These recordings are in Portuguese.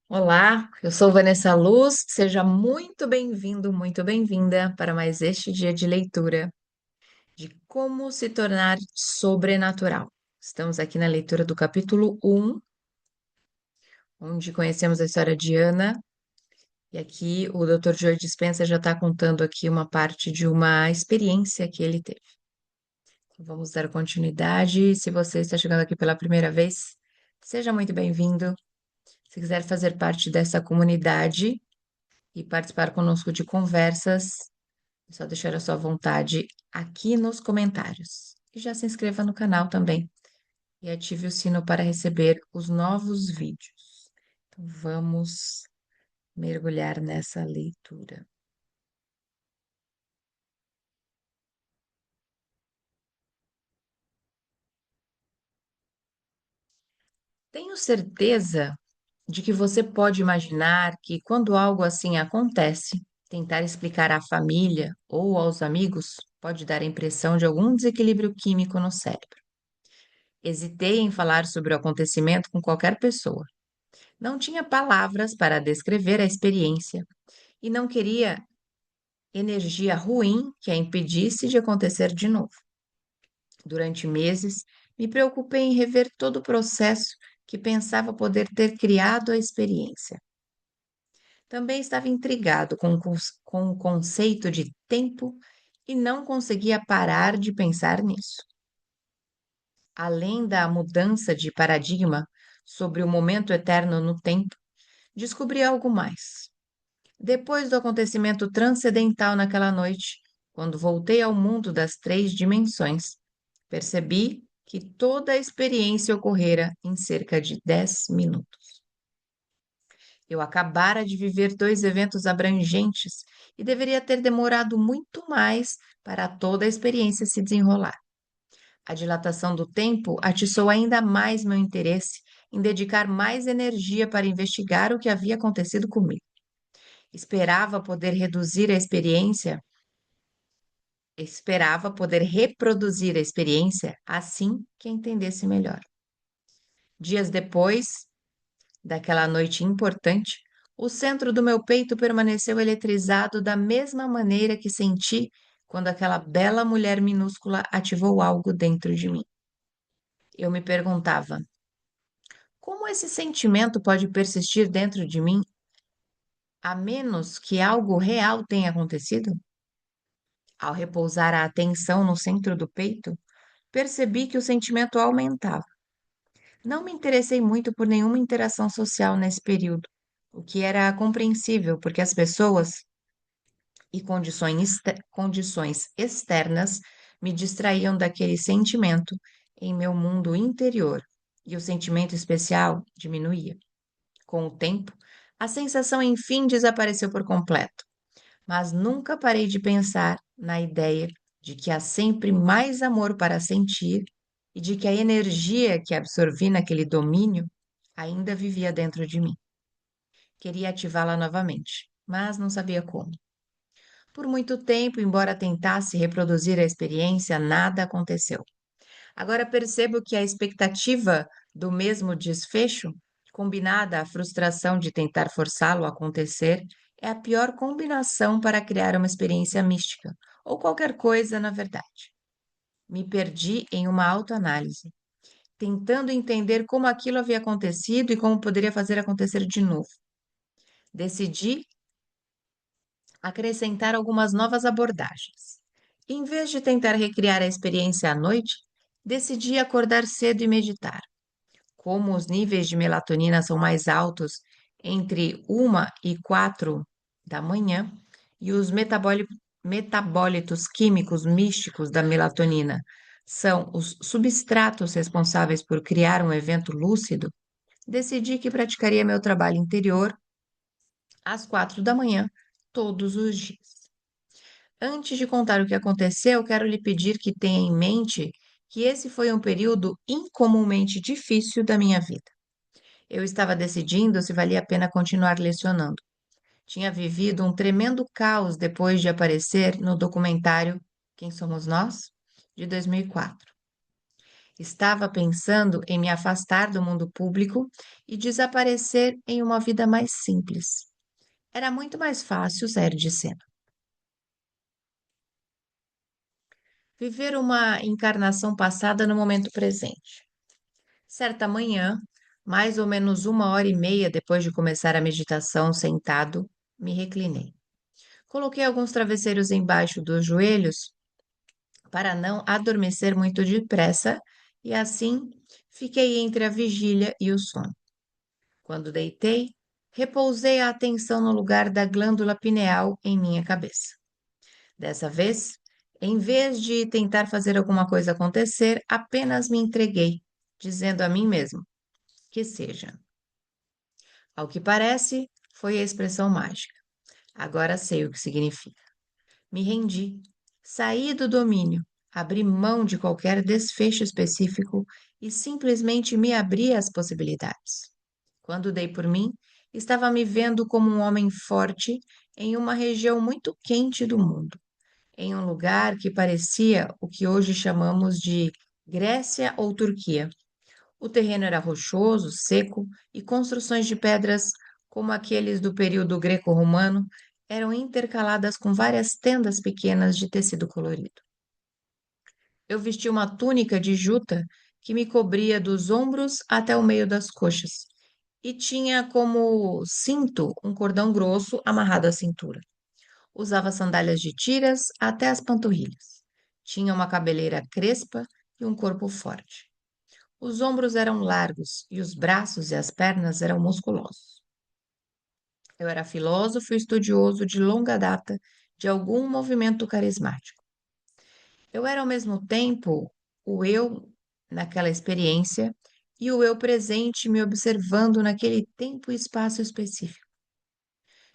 Olá, eu sou Vanessa Luz, seja muito bem-vindo, muito bem-vinda para mais este dia de leitura de Como se tornar sobrenatural. Estamos aqui na leitura do capítulo 1, onde conhecemos a história de Ana, e aqui o Dr. Joe Dispenza já está contando aqui uma parte de uma experiência que ele teve. Então, vamos dar continuidade. Se você está chegando aqui pela primeira vez, seja muito bem-vindo. Se quiser fazer parte dessa comunidade, e participar conosco de conversas, é só deixar a sua vontade aqui nos comentários. E já se inscreva no canal também e ative o sino para receber os novos vídeos. Então vamos mergulhar nessa leitura. Tenho certeza de que você pode imaginar que quando algo assim acontece, tentar explicar à família ou aos amigos pode dar a impressão de algum desequilíbrio químico no cérebro. Hesitei em falar sobre o acontecimento com qualquer pessoa. Não tinha palavras para descrever a experiência e não queria energia ruim que a impedisse de acontecer de novo. Durante meses, me preocupei em rever todo o processo que pensava poder ter criado a experiência. Também estava intrigado com o conceito de tempo e não conseguia parar de pensar nisso. Além da mudança de paradigma sobre o momento eterno no tempo, descobri algo mais. Depois do acontecimento transcendental naquela noite, quando voltei ao mundo das três dimensões, percebi que toda a experiência ocorrera em cerca de 10 minutos. Eu acabara de viver dois eventos abrangentes e deveria ter demorado muito mais para toda a experiência se desenrolar. A dilatação do tempo atiçou ainda mais meu interesse em dedicar mais energia para investigar o que havia acontecido comigo. Esperava poder reduzir a experiência, esperava poder reproduzir a experiência assim que a entendesse melhor. Dias depois daquela noite importante, o centro do meu peito permaneceu eletrizado da mesma maneira que senti quando aquela bela mulher minúscula ativou algo dentro de mim. Eu me perguntava: como esse sentimento pode persistir dentro de mim a menos que algo real tenha acontecido? Ao repousar a atenção no centro do peito, percebi que o sentimento aumentava. Não me interessei muito por nenhuma interação social nesse período, o que era compreensível, porque as pessoas e condições externas me distraíam daquele sentimento em meu mundo interior, e o sentimento especial diminuía. Com o tempo, a sensação enfim desapareceu por completo, mas nunca parei de pensar na ideia de que há sempre mais amor para sentir e de que a energia que absorvi naquele domínio ainda vivia dentro de mim. Queria ativá-la novamente, mas não sabia como. Por muito tempo, embora tentasse reproduzir a experiência, nada aconteceu. Agora percebo que a expectativa do mesmo desfecho, combinada à frustração de tentar forçá-lo a acontecer, é a pior combinação para criar uma experiência mística, ou qualquer coisa, na verdade. Me perdi em uma autoanálise, tentando entender como aquilo havia acontecido e como poderia fazer acontecer de novo. Decidi acrescentar algumas novas abordagens. Em vez de tentar recriar a experiência à noite, decidi acordar cedo e meditar. Como os níveis de melatonina são mais altos entre 1 e 4 da manhã, e os metabólitos químicos místicos da melatonina são os substratos responsáveis por criar um evento lúcido, decidi que praticaria meu trabalho interior às 4 da manhã, todos os dias. Antes de contar o que aconteceu, quero lhe pedir que tenha em mente que esse foi um período incomumente difícil da minha vida. Eu estava decidindo se valia a pena continuar lecionando. Tinha vivido um tremendo caos depois de aparecer no documentário Quem Somos Nós? De 2004. Estava pensando em me afastar do mundo público e desaparecer em uma vida mais simples. Era muito mais fácil sair de cena. Viver uma encarnação passada no momento presente. Certa manhã, mais ou menos 1 hora e meia depois de começar a meditação sentado, me reclinei. Coloquei alguns travesseiros embaixo dos joelhos para não adormecer muito depressa e assim fiquei entre a vigília e o sono. Quando deitei, repousei a atenção no lugar da glândula pineal em minha cabeça. Dessa vez, em vez de tentar fazer alguma coisa acontecer, apenas me entreguei, dizendo a mim mesmo que seja. Ao que parece, foi a expressão mágica. Agora sei o que significa. Me rendi, saí do domínio, abri mão de qualquer desfecho específico e simplesmente me abri às possibilidades. Quando dei por mim, estava me vendo como um homem forte em uma região muito quente do mundo, em um lugar que parecia o que hoje chamamos de Grécia ou Turquia. O terreno era rochoso, seco, e construções de pedras, como aqueles do período greco-romano, eram intercaladas com várias tendas pequenas de tecido colorido. Eu vesti uma túnica de juta que me cobria dos ombros até o meio das coxas, e tinha como cinto um cordão grosso amarrado à cintura. Usava sandálias de tiras até as panturrilhas. Tinha uma cabeleira crespa e um corpo forte. Os ombros eram largos e os braços e as pernas eram musculosos. Eu era filósofo e estudioso de longa data de algum movimento carismático. Eu era ao mesmo tempo o eu naquela experiência e o eu presente me observando naquele tempo e espaço específico.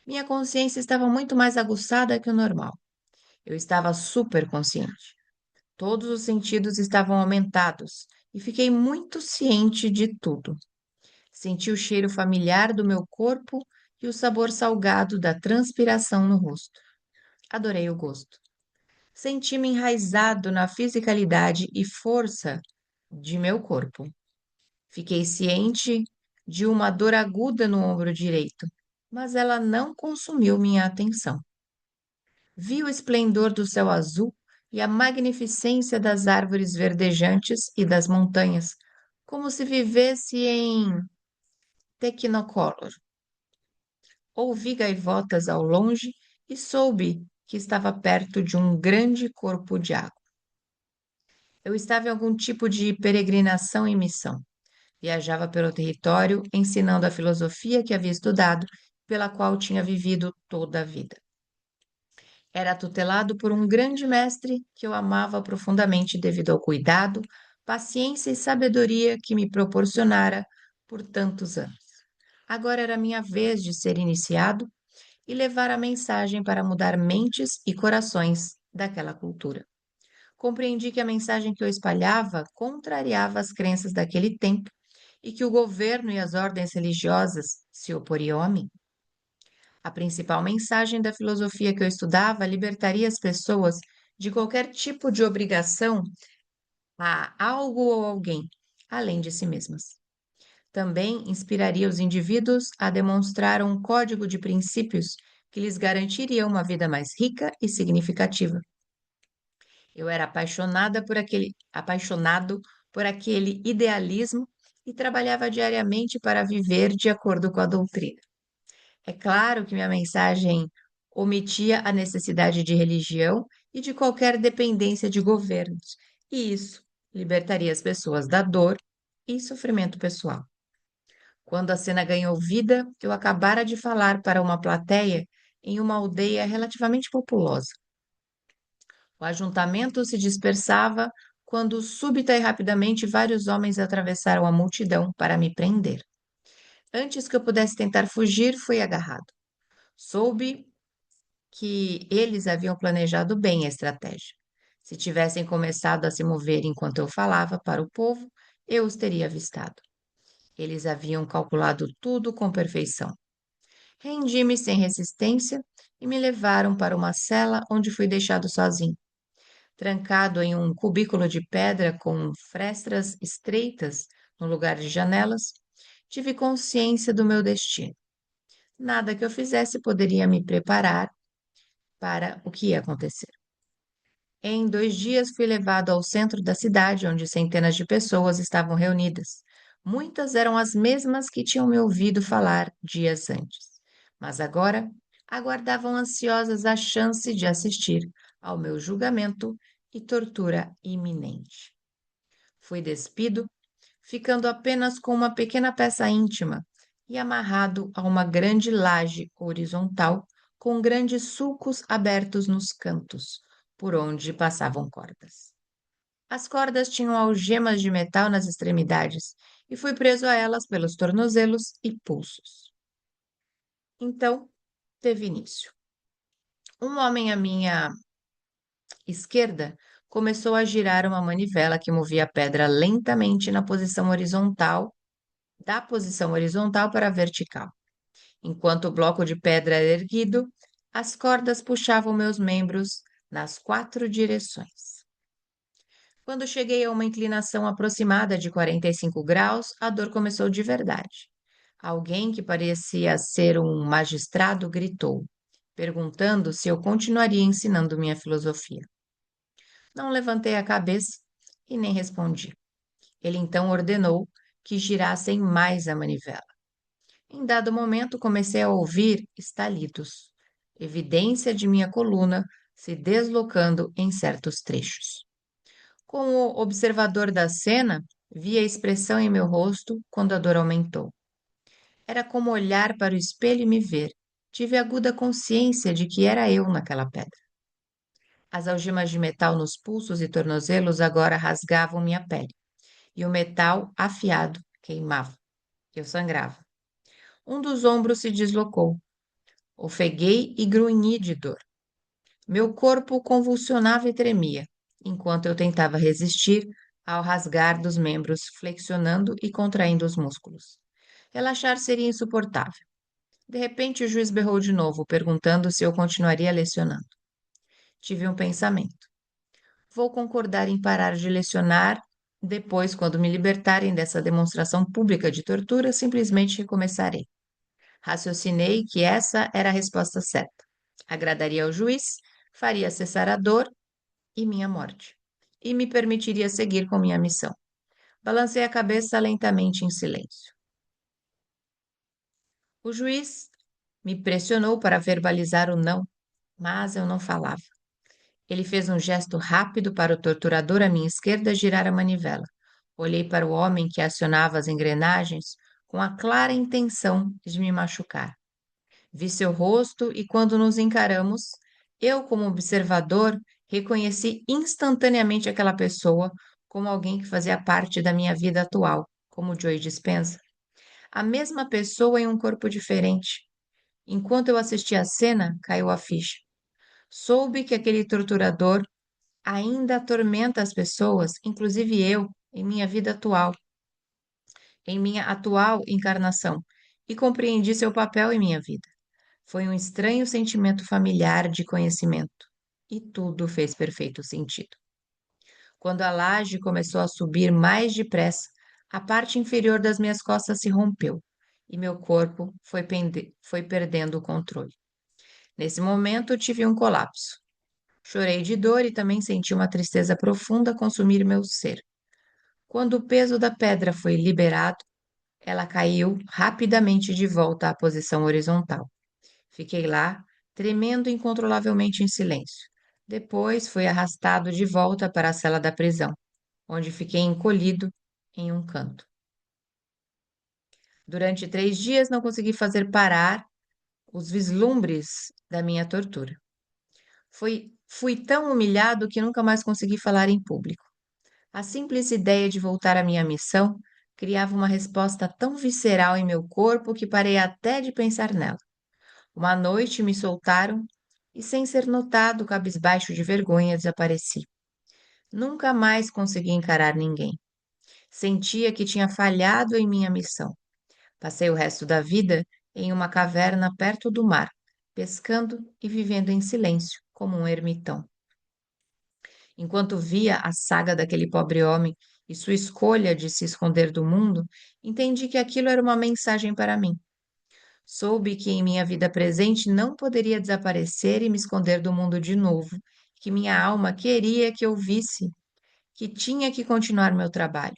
Minha consciência estava muito mais aguçada que o normal. Eu estava super consciente. Todos os sentidos estavam aumentados e fiquei muito ciente de tudo. Senti o cheiro familiar do meu corpo e o sabor salgado da transpiração no rosto. Adorei o gosto. Senti-me enraizado na fisicalidade e força de meu corpo. Fiquei ciente de uma dor aguda no ombro direito, mas ela não consumiu minha atenção. Vi o esplendor do céu azul e a magnificência das árvores verdejantes e das montanhas, como se vivesse em Technicolor. Ouvi gaivotas ao longe e soube que estava perto de um grande corpo de água. Eu estava em algum tipo de peregrinação e missão. Viajava pelo território ensinando a filosofia que havia estudado, pela qual tinha vivido toda a vida. Era tutelado por um grande mestre que eu amava profundamente devido ao cuidado, paciência e sabedoria que me proporcionara por tantos anos. Agora era minha vez de ser iniciado e levar a mensagem para mudar mentes e corações daquela cultura. Compreendi que a mensagem que eu espalhava contrariava as crenças daquele tempo e que o governo e as ordens religiosas se oporiam a mim. A principal mensagem da filosofia que eu estudava libertaria as pessoas de qualquer tipo de obrigação a algo ou alguém, além de si mesmas. Também inspiraria os indivíduos a demonstrar um código de princípios que lhes garantiria uma vida mais rica e significativa. Eu era apaixonado por aquele idealismo e trabalhava diariamente para viver de acordo com a doutrina. É claro que minha mensagem omitia a necessidade de religião e de qualquer dependência de governos, e isso libertaria as pessoas da dor e sofrimento pessoal. Quando a cena ganhou vida, eu acabara de falar para uma plateia em uma aldeia relativamente populosa. O ajuntamento se dispersava quando, súbita e rapidamente, vários homens atravessaram a multidão para me prender. Antes que eu pudesse tentar fugir, fui agarrado. Soube que eles haviam planejado bem a estratégia. Se tivessem começado a se mover enquanto eu falava para o povo, eu os teria avistado. Eles haviam calculado tudo com perfeição. Rendi-me sem resistência e me levaram para uma cela onde fui deixado sozinho. trancado em um cubículo de pedra com frestas estreitas no lugar de janelas, tive consciência do meu destino. Nada que eu fizesse poderia me preparar para o que ia acontecer. Em 2 dias fui levado ao centro da cidade, onde centenas de pessoas estavam reunidas. Muitas eram as mesmas que tinham me ouvido falar dias antes, mas agora aguardavam ansiosas a chance de assistir ao meu julgamento e tortura iminente. Fui despido, ficando apenas com uma pequena peça íntima e amarrado a uma grande laje horizontal com grandes sulcos abertos nos cantos, por onde passavam cordas. As cordas tinham algemas de metal nas extremidades e fui preso a elas pelos tornozelos e pulsos. Então, teve início. Um homem à minha esquerda começou a girar uma manivela que movia a pedra lentamente na posição horizontal, da posição horizontal para a vertical. Enquanto o bloco de pedra era erguido, as cordas puxavam meus membros nas 4 direções. Quando cheguei a uma inclinação aproximada de 45 graus, a dor começou de verdade. Alguém que parecia ser um magistrado gritou, perguntando se eu continuaria ensinando minha filosofia. Não levantei a cabeça e nem respondi. Ele então ordenou que girassem mais a manivela. Em dado momento, comecei a ouvir estalidos, evidência de minha coluna se deslocando em certos trechos. Como observador da cena, vi a expressão em meu rosto quando a dor aumentou. Era como olhar para o espelho e me ver. Tive aguda consciência de que era eu naquela pedra. As algemas de metal nos pulsos e tornozelos agora rasgavam minha pele, e o metal afiado queimava. Eu sangrava. Um dos ombros se deslocou. Ofeguei e grunhi de dor. Meu corpo convulsionava e tremia, enquanto eu tentava resistir ao rasgar dos membros, flexionando e contraindo os músculos. Relaxar seria insuportável. De repente, o juiz berrou de novo, perguntando se eu continuaria lecionando. Tive um pensamento. Vou concordar em parar de lecionar. Depois, quando me libertarem dessa demonstração pública de tortura, simplesmente recomeçarei. Raciocinei que essa era a resposta certa. Agradaria ao juiz, faria cessar a dor e minha morte, e me permitiria seguir com minha missão. Balancei a cabeça lentamente em silêncio. O juiz me pressionou para verbalizar o não, mas eu não falava. Ele fez um gesto rápido para o torturador à minha esquerda girar a manivela. Olhei para o homem que acionava as engrenagens com a clara intenção de me machucar. Vi seu rosto e, quando nos encaramos, eu, como observador, reconheci instantaneamente aquela pessoa como alguém que fazia parte da minha vida atual, como Joey Dispenza. A mesma pessoa em um corpo diferente. Enquanto eu assistia a cena, caiu a ficha. Soube que aquele torturador ainda atormenta as pessoas, inclusive eu, em minha vida atual, em minha atual encarnação, e compreendi seu papel em minha vida. Foi um estranho sentimento familiar de conhecimento, e tudo fez perfeito sentido. Quando a laje começou a subir mais depressa, a parte inferior das minhas costas se rompeu e meu corpo foi perdendo o controle. Nesse momento, tive um colapso. Chorei de dor e também senti uma tristeza profunda consumir meu ser. Quando o peso da pedra foi liberado, ela caiu rapidamente de volta à posição horizontal. Fiquei lá, tremendo incontrolavelmente em silêncio. Depois fui arrastado de volta para a cela da prisão, onde fiquei encolhido em um canto. Durante 3 dias não consegui fazer parar os vislumbres da minha tortura. Fui tão humilhado que nunca mais consegui falar em público. A simples ideia de voltar à minha missão criava uma resposta tão visceral em meu corpo que parei até de pensar nela. Uma noite me soltaram e, sem ser notado, cabisbaixo de vergonha, desapareci. Nunca mais consegui encarar ninguém. Sentia que tinha falhado em minha missão. Passei o resto da vida em uma caverna perto do mar, pescando e vivendo em silêncio, como um ermitão. Enquanto via a saga daquele pobre homem e sua escolha de se esconder do mundo, entendi que aquilo era uma mensagem para mim. Soube que em minha vida presente não poderia desaparecer e me esconder do mundo de novo, que minha alma queria que eu visse, que tinha que continuar meu trabalho,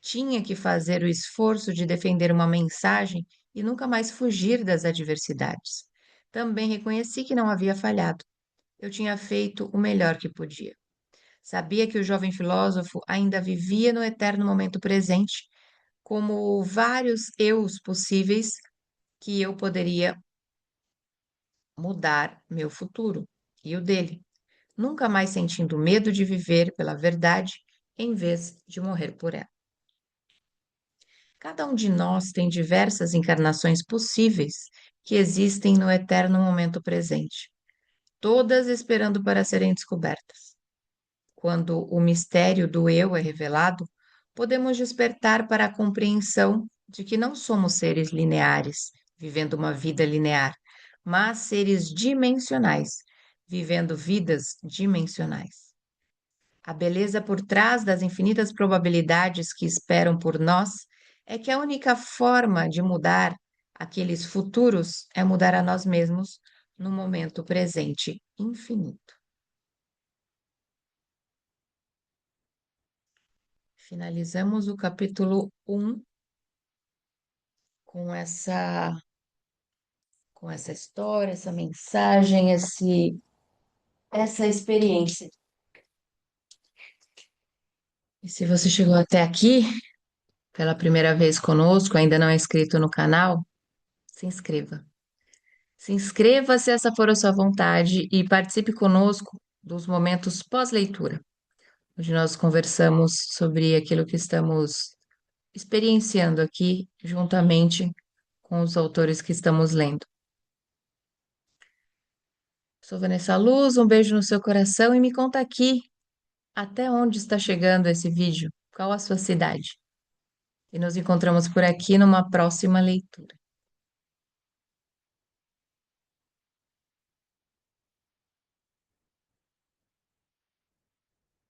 tinha que fazer o esforço de defender uma mensagem e nunca mais fugir das adversidades. Também reconheci que não havia falhado. Eu tinha feito o melhor que podia. Sabia que o jovem filósofo ainda vivia no eterno momento presente, como vários eus possíveis que eu poderia mudar meu futuro e o dele, nunca mais sentindo medo de viver pela verdade em vez de morrer por ela. Cada um de nós tem diversas encarnações possíveis que existem no eterno momento presente, todas esperando para serem descobertas. Quando o mistério do eu é revelado, podemos despertar para a compreensão de que não somos seres lineares, vivendo uma vida linear, mas seres dimensionais, vivendo vidas dimensionais. A beleza por trás das infinitas probabilidades que esperam por nós é que a única forma de mudar aqueles futuros é mudar a nós mesmos no momento presente infinito. Finalizamos o capítulo 1 com essa história, essa mensagem, essa experiência. E se você chegou até aqui pela primeira vez conosco, ainda não é inscrito no canal, se inscreva. Se inscreva se essa for a sua vontade e participe conosco dos momentos pós-leitura, onde nós conversamos sobre aquilo que estamos experienciando aqui, juntamente com os autores que estamos lendo. Sou Vanessa Luz, um beijo no seu coração e me conta aqui até onde está chegando esse vídeo, qual a sua cidade. E nos encontramos por aqui numa próxima leitura.